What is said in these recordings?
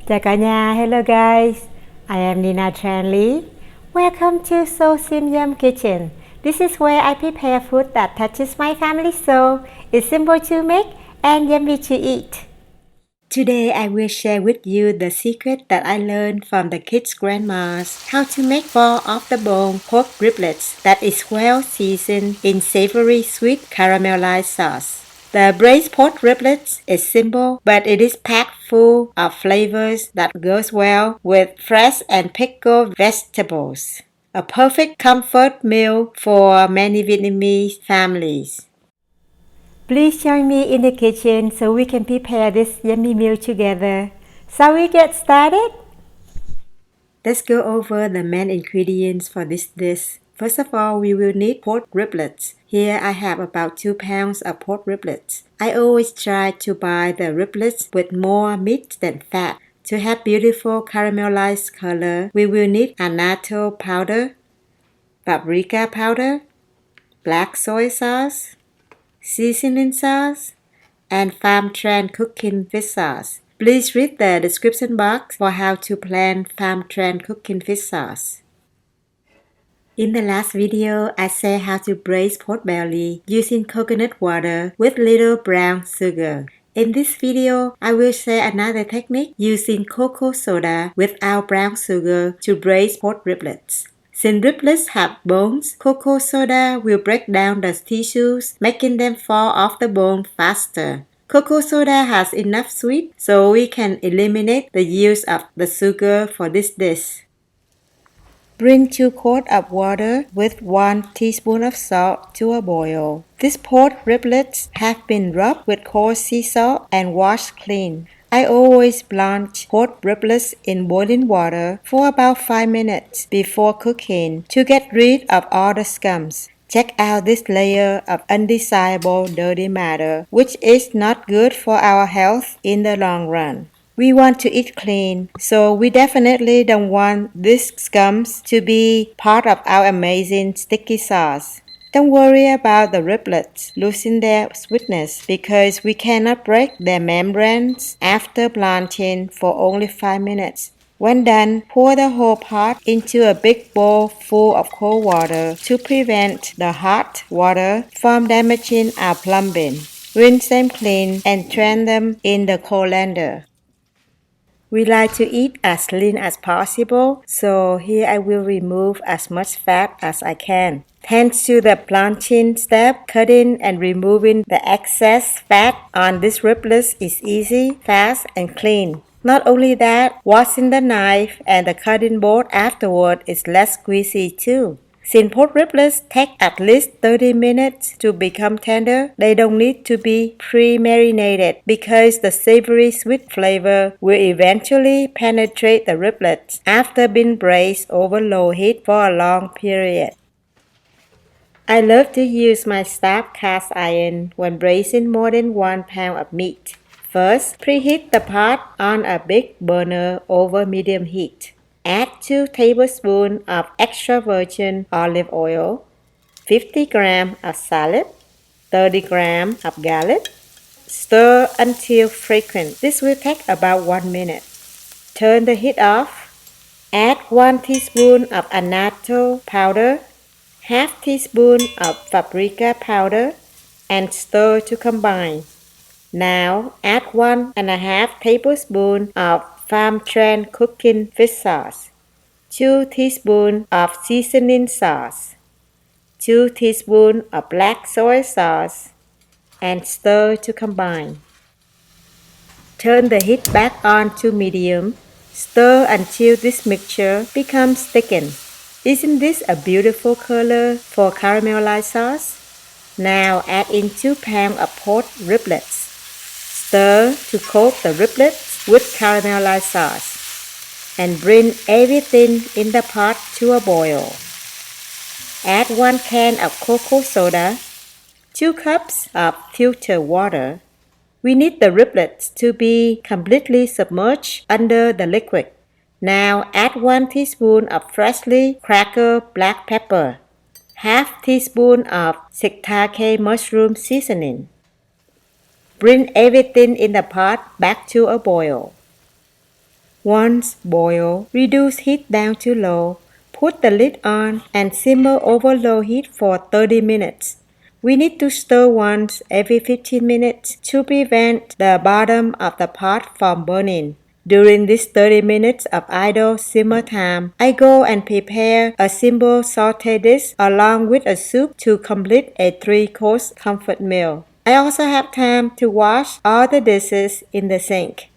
Chào cả nhà, hello guys. I am Nina Tran Lee. Welcome to So Sim Yum Kitchen. This is where I prepare food that touches my family soul. It's simple to make and yummy to eat. Today I will share with you the secret that I learned from the kids' grandmas, how to make fall off the bone pork riblets that is well seasoned in savory sweet caramelized sauce. The braised pork riblets is simple, but it is packed full of flavors that goes well with fresh and pickled vegetables. A perfect comfort meal for many Vietnamese families. Please join me in the kitchen so we can prepare this yummy meal together. Shall we get started? Let's go over the main ingredients for this dish. First of all, we will need pork riblets. Here I have about 2 pounds of pork riblets. I always try to buy the riblets with more meat than fat. To have beautiful caramelized color, we will need annatto powder, paprika powder, black soy sauce, seasoning sauce, and farm trend cooking fish sauce. Please read the description box for how to plan farm trend cooking fish sauce. In the last video, I said how to braise pork belly using coconut water with little brown sugar. In this video, I will share another technique using cocoa soda without brown sugar to braise pork riblets. Since riblets have bones, cocoa soda will break down the tissues, making them fall off the bone faster. Cocoa soda has enough sweet, so we can eliminate the use of the sugar for this dish. Bring 2 quarts of water with 1 teaspoon of salt to a boil. These pork riblets have been rubbed with coarse sea salt and washed clean. I always blanch pork riblets in boiling water for about 5 minutes before cooking to get rid of all the scums. Check out this layer of undesirable dirty matter, which is not good for our health in the long run. We want to eat clean, so we definitely don't want these scums to be part of our amazing sticky sauce. Don't worry about the riblets losing their sweetness because we cannot break their membranes after blanching for only 5 minutes. When done, pour the whole pot into a big bowl full of cold water to prevent the hot water from damaging our plumbing. Rinse them clean and drain them in the colander. We like to eat as lean as possible, so here I will remove as much fat as I can. Thanks to the blanching step, cutting and removing the excess fat on this riblets is easy, fast, and clean. Not only that, washing the knife and the cutting board afterward is less greasy too. Since pork riblets take at least 30 minutes to become tender, they don't need to be pre-marinated because the savory sweet flavor will eventually penetrate the riblets after being braised over low heat for a long period. I love to use my stab cast iron when braising more than 1 pound of meat. First, preheat the pot on a big burner over medium heat. Add 2 tablespoons of extra virgin olive oil, 50 grams of salad, 30 grams of garlic. Stir until frequent. This will take about 1 minute. Turn the heat off. Add 1 teaspoon of annatto powder, half teaspoon of paprika powder, and stir to combine. Now add 1½ tablespoon of farm trend cooking fish sauce, 2 teaspoons of seasoning sauce, 2 teaspoons of black soy sauce, and stir to combine. Turn the heat back on to medium. Stir until this mixture becomes thickened. Isn't this a beautiful color for caramelized sauce? Now add in 2 pounds of pork riblets. Stir to coat the riblets with caramelized sauce and bring everything in the pot to a boil. Add 1 can of cocoa soda, 2 cups of filtered water. We need the riblets to be completely submerged under the liquid. Now add 1 teaspoon of freshly crackled black pepper, half teaspoon of shiitake mushroom seasoning. Bring everything in the pot back to a boil. Once boiled, reduce heat down to low. Put the lid on and simmer over low heat for 30 minutes. We need to stir once every 15 minutes to prevent the bottom of the pot from burning. During this 30 minutes of idle simmer time, I go and prepare a simple sauté dish along with a soup to complete a 3-course comfort meal. I also have time to wash all the dishes in the sink.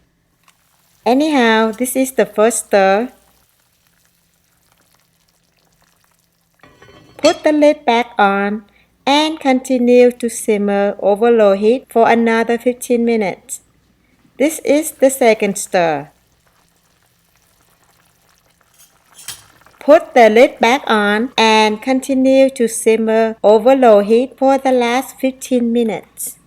Anyhow, this is the first stir. Put the lid back on and continue to simmer over low heat for another 15 minutes. This is the second stir. Put the lid back on and continue to simmer over low heat for the last 15 minutes.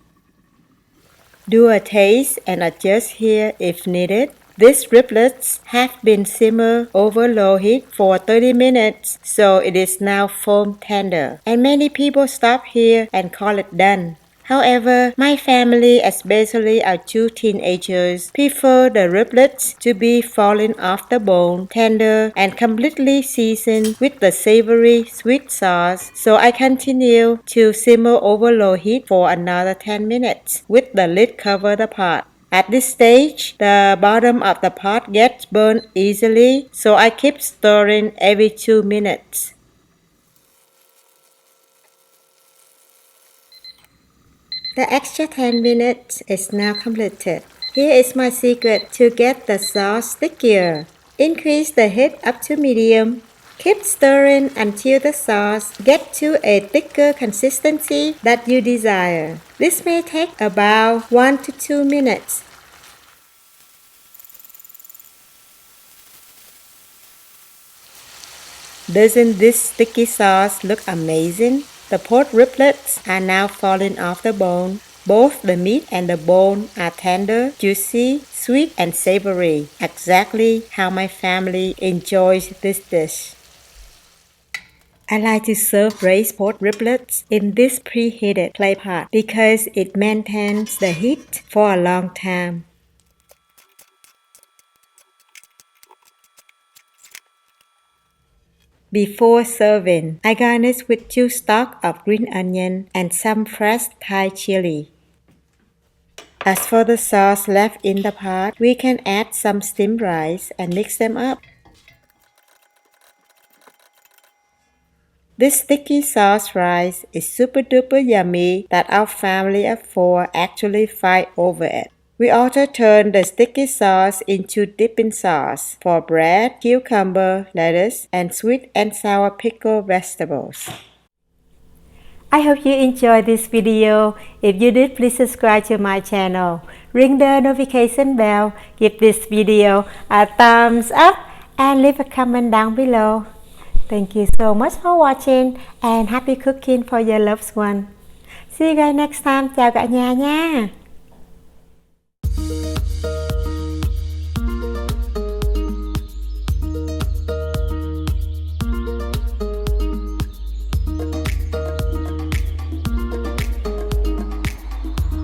Do a taste and adjust here if needed. These riblets have been simmered over low heat for 30 minutes, so it is now foam tender. And many people stop here and call it done. However, my family, especially our 2 teenagers, prefer the riblets to be falling off the bone, tender, and completely seasoned with the savory sweet sauce. So I continue to simmer over low heat for another 10 minutes with the lid cover the pot. At this stage, the bottom of the pot gets burned easily, so I keep stirring every 2 minutes. The extra 10 minutes is now completed. Here is my secret to get the sauce stickier. Increase the heat up to medium. Keep stirring until the sauce gets to a thicker consistency that you desire. This may take about 1 to 2 minutes. Doesn't this sticky sauce look amazing? The pork riblets are now falling off the bone. Both the meat and the bone are tender, juicy, sweet, and savory, exactly how my family enjoys this dish. I like to serve braised pork riblets in this preheated clay pot because it maintains the heat for a long time. Before serving, I garnish with 2 stalks of green onion and some fresh Thai chili. As for the sauce left in the pot, we can add some steamed rice and mix them up. This sticky sauce rice is super duper yummy that our family of 4 actually fight over it. We also turn the sticky sauce into dipping sauce for bread, cucumber, lettuce, and sweet and sour pickled vegetables. I hope you enjoyed this video. If you did, please subscribe to my channel. Ring the notification bell, give this video a thumbs up, and leave a comment down below. Thank you so much for watching and happy cooking for your loved one. See you guys next time. Chào cả nhà nha.